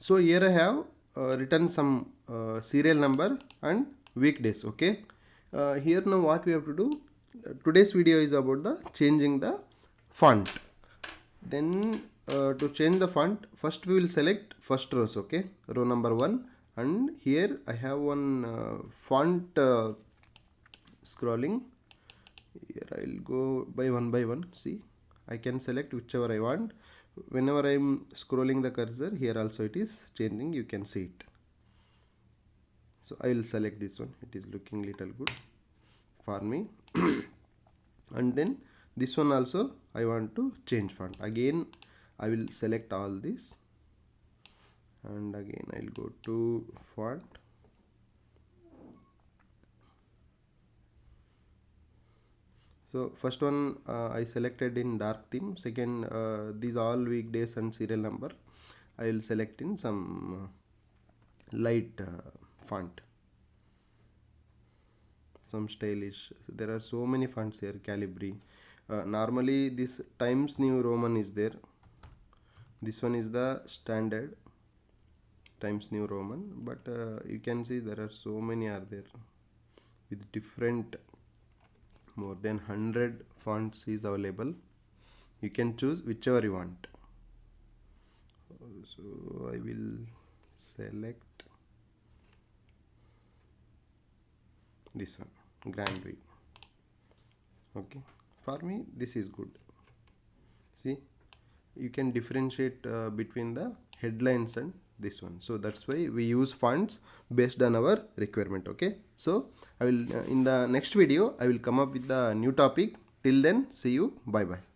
So here I have written some serial number and weekdays. Okay, here now what we have to do, today's video is about the changing the font. Then to change the font, first we will select first rows. Okay, row number 1, and here I have one font scrolling. Here I'll go by one. See, I can select whichever I want. Whenever I'm scrolling the cursor, here also it is changing, you can see it. So I will select this one, it is looking little good for me. And then this one also I want to change font. Again I will select all this, and again I'll go to font. So first one I selected in dark theme. Second, these all weekdays and serial number I will select in some light font, some stylish. There are so many fonts here. Calibri, normally this Times New Roman is there. This one is the standard Times New Roman, but you can see there are so many are there with different, more than 100 fonts is available. You can choose whichever you want. So I will select this one, Grand View. Okay, for me this is good. See, you can differentiate between the headlines and this one. So that's why we use fonts based on our requirement. Okay, so I will in the next video I will come up with the new topic. Till then, see you, bye bye.